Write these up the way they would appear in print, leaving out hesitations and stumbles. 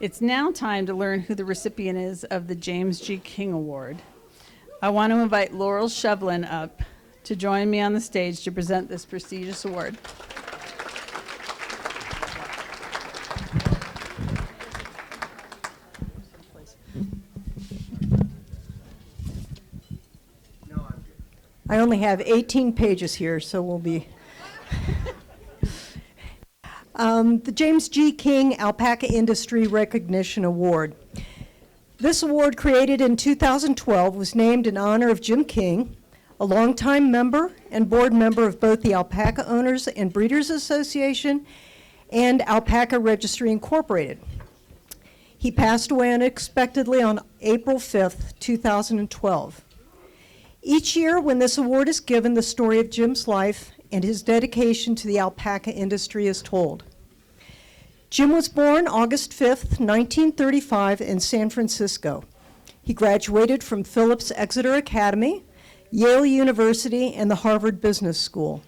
It's now time to learn who the recipient is of the James G. King Award. I want to invite Laurel Shevlin up to join me on the stage to present this prestigious award. I only have 18 pages here, so we'll be... The James G. King Alpaca Industry Recognition Award. This award, created in 2012, was named in honor of Jim King, a longtime member and board member of both the Alpaca Owners and Breeders Association and Alpaca Registry Incorporated. He passed away unexpectedly on April 5th, 2012. Each year when this award is given, the story of Jim's life and his dedication to the alpaca industry is told. Jim was born August 5th, 1935 in San Francisco. He graduated from Phillips Exeter Academy, Yale University, and the Harvard Business School.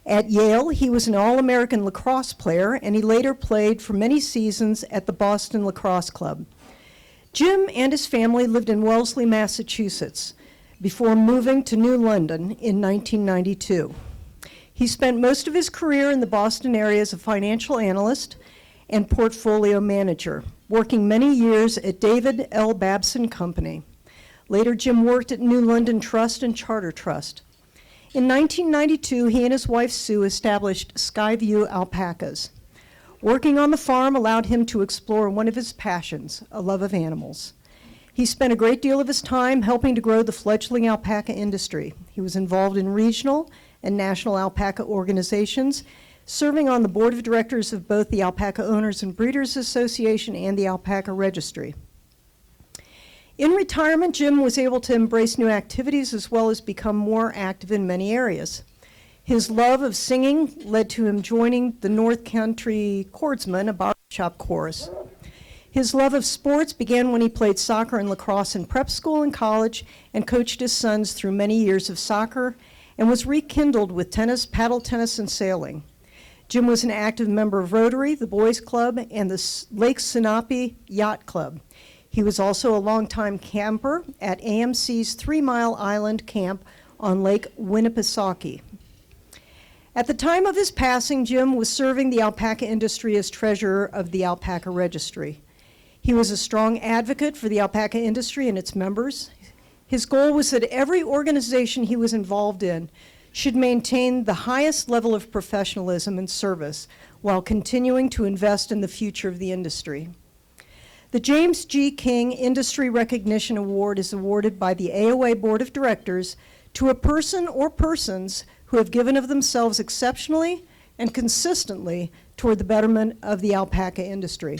At Yale, he was an All-American lacrosse player, and he later played for many seasons at the Boston Lacrosse Club. Jim and his family lived in Wellesley, Massachusetts, before moving to New London in 1992. He spent most of his career in the Boston area as a financial analyst and portfolio manager, working many years at David L. Babson Company. Later, Jim worked at New London Trust and Charter Trust. In 1992, he and his wife Sue established Skyview Alpacas. Working on the farm allowed him to explore one of his passions, a love of animals. He spent a great deal of his time helping to grow the fledgling alpaca industry. He was involved in regional and national alpaca organizations, serving on the board of directors of both the Alpaca Owners and Breeders Association and the Alpaca Registry. In retirement, Jim was able to embrace new activities as well as become more active in many areas. His love of singing led to him joining the North Country Chordsmen, a barbershop chorus. His love of sports began when he played soccer and lacrosse in prep school and college and coached his sons through many years of soccer, and was rekindled with tennis, paddle tennis, and sailing. Jim was an active member of Rotary, the Boys Club, and the Lake Sinape Yacht Club. He was also a longtime camper at AMC's 3 Mile Island Camp on Lake Winnipesaukee. At the time of his passing, Jim was serving the alpaca industry as treasurer of the Alpaca Registry. He was a strong advocate for the alpaca industry and its members. His goal was that every organization he was involved in should maintain the highest level of professionalism and service while continuing to invest in the future of the industry. The James G. King Industry Recognition Award is awarded by the AOA Board of Directors to a person or persons who have given of themselves exceptionally and consistently toward the betterment of the alpaca industry.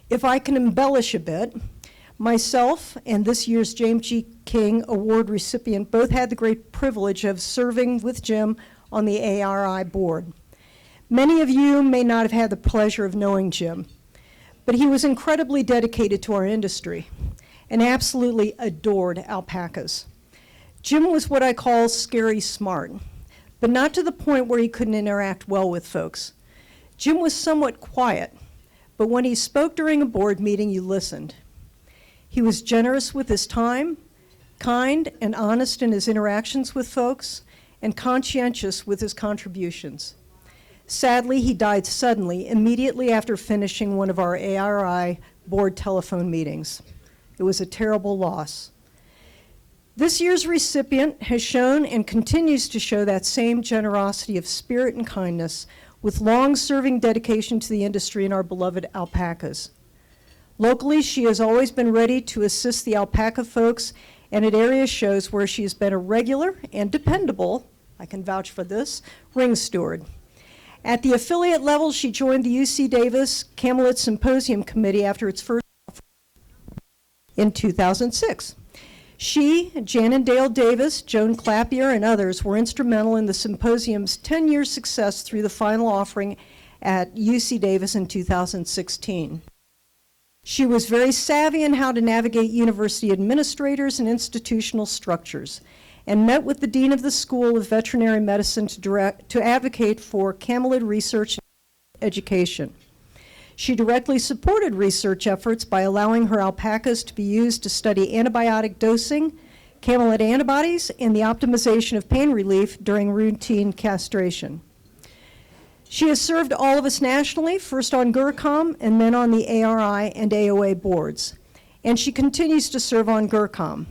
If I can embellish a bit, myself and this year's James G. King Award recipient both had the great privilege of serving with Jim on the ARI board. Many of you may not have had the pleasure of knowing Jim, but he was incredibly dedicated to our industry and absolutely adored alpacas. Jim was what I call scary smart, but not to the point where he couldn't interact well with folks. Jim was somewhat quiet, but when he spoke during a board meeting, you listened. He was generous with his time, kind and honest in his interactions with folks, and conscientious with his contributions. Sadly, he died suddenly, immediately after finishing one of our ARI board telephone meetings. It was a terrible loss. This year's recipient has shown and continues to show that same generosity of spirit and kindness with long-serving dedication to the industry and our beloved alpacas. Locally, she has always been ready to assist the alpaca folks, and at area shows where she has been a regular and dependable, I can vouch for this, ring steward. At the affiliate level, she joined the UC Davis Camelot Symposium Committee after its first in 2006. She, Jan and Dale Davis, Joan Clapier, and others were instrumental in the symposium's 10-year success through the final offering at UC Davis in 2016. She was very savvy in how to navigate university administrators and institutional structures, and met with the dean of the School of Veterinary Medicine to advocate for camelid research and education. She directly supported research efforts by allowing her alpacas to be used to study antibiotic dosing, camelid antibodies, and the optimization of pain relief during routine castration. She has served all of us nationally, first on GERCOM and then on the ARI and AOA boards. And she continues to serve on GERCOM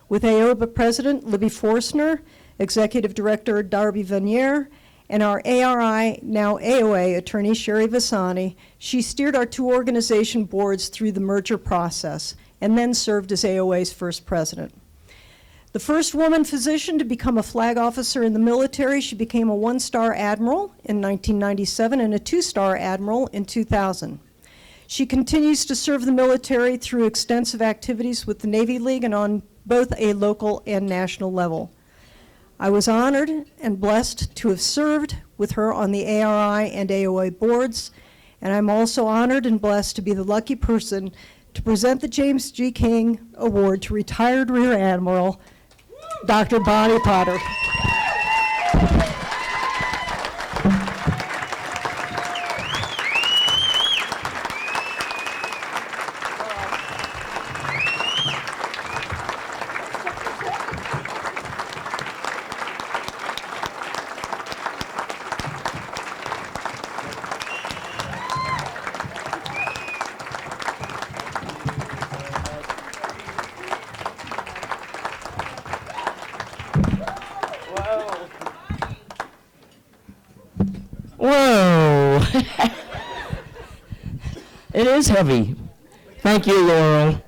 with AOBA President Libby Forstner, Executive Director Darby Vanier, and our ARI, now AOA, attorney Sherry Vasani. She steered our two organization boards through the merger process and then served as AOA's first president. The first woman physician to become a flag officer in the military, she became a one-star admiral in 1997 and a two-star admiral in 2000. She continues to serve the military through extensive activities with the Navy League and on both a local and national level. I was honored and blessed to have served with her on the ARI and AOA boards, and I'm also honored and blessed to be the lucky person to present the James G. King Award to retired Rear Admiral Dr. Bonnie Potter. Whoa! It is heavy. Thank you, Laurel.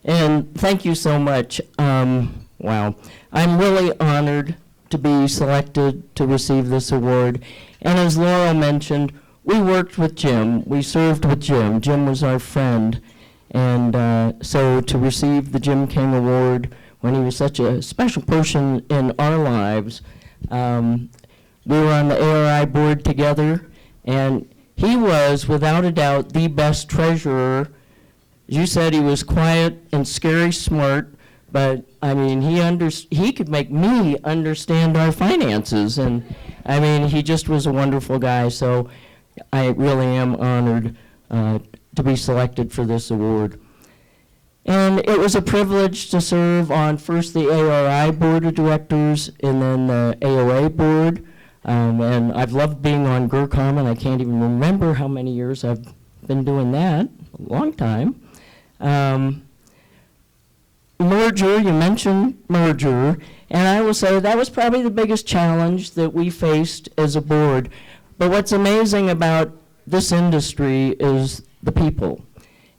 And thank you so much. Wow. I'm really honored to be selected to receive this award. And as Laurel mentioned, we worked with Jim. We served with Jim. Jim was our friend. And so to receive the Jim King Award when he was such a special person in our lives, we were on the ARI board together, and he was, without a doubt, the best treasurer. As you said, he was quiet and scary smart, but I mean, he could make me understand our finances, and I mean, he just was a wonderful guy, so I really am honored to be selected for this award. And it was a privilege to serve on first the ARI board of directors and then the AOA board. And I've loved being on GERCOM, and I can't even remember how many years I've been doing that, a long time. Merger, you mentioned merger, and I will say that was probably the biggest challenge that we faced as a board. But what's amazing about this industry is the people.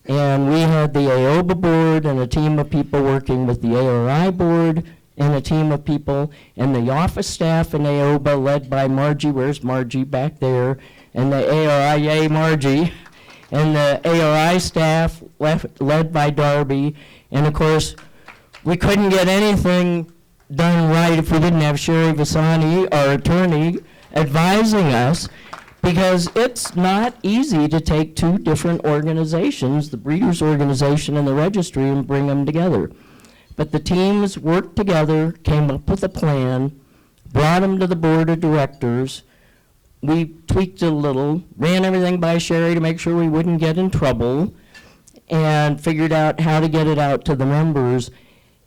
And we had the AOBA board and a team of people working with the ARI board, and a team of people, and the office staff in AOBA led by Margie, where's Margie back there, and the ARIA Margie, and the ARI staff led by Darby, and of course, we couldn't get anything done right if we didn't have Sherry Vasani, our attorney, advising us, because it's not easy to take two different organizations, the breeders organization and the registry, and bring them together. But the teams worked together, came up with a plan, brought them to the board of directors. We tweaked it a little, ran everything by Sherry to make sure we wouldn't get in trouble, and figured out how to get it out to the members.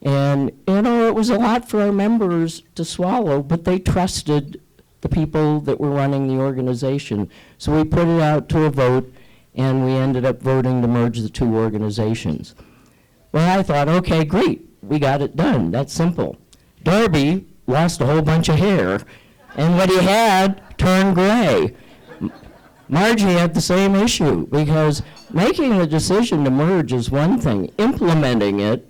And, you know, it was a lot for our members to swallow, but they trusted the people that were running the organization. So we put it out to a vote, and we ended up voting to merge the two organizations. Well, I thought, okay, great. We got it done. That's simple. Darby lost a whole bunch of hair, and what he had turned gray. Margie had the same issue, because making the decision to merge is one thing. Implementing it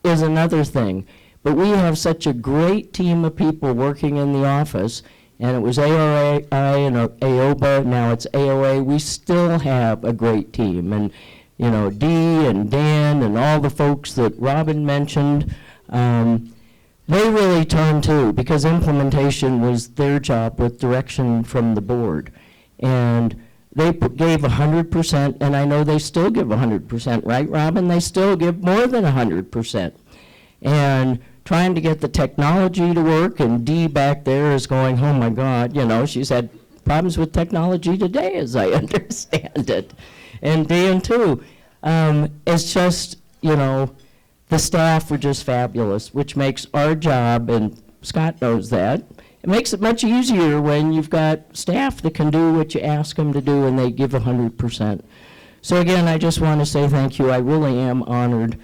is another thing. But we have such a great team of people working in the office, and it was ARI and AOBA, now it's AOA. We still have a great team. And you know, Dee and Dan and all the folks that Robin mentioned, they really turned to, because implementation was their job with direction from the board. And they gave 100%, and I know they still give 100%, right, Robin? They still give more than 100%. And trying to get the technology to work, and Dee back there is going, oh my God, you know, she's had problems with technology today, as I understand it. And Dan, too. It's just, you know, the staff were just fabulous, which makes our job, and Scott knows that, it makes it much easier when you've got staff that can do what you ask them to do and they give 100%. So again, I just want to say thank you. I really am honored.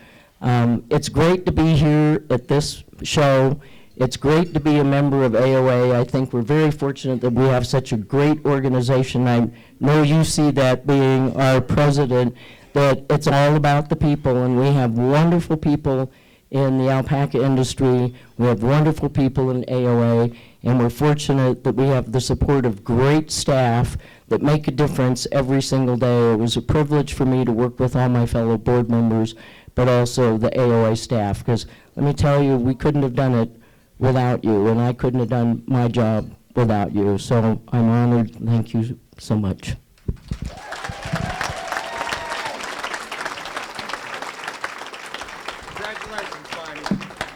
It's great to be here at this show. It's great to be a member of AOA. I think we're very fortunate that we have such a great organization. I know you see that being our president, that it's all about the people, and we have wonderful people in the alpaca industry. We have wonderful people in AOA, and we're fortunate that we have the support of great staff that make a difference every single day. It was a privilege for me to work with all my fellow board members, but also the AOA staff, because let me tell you, we couldn't have done it without you, and I couldn't have done my job without you. So I'm honored. Thank you so much. Congratulations, Bonnie.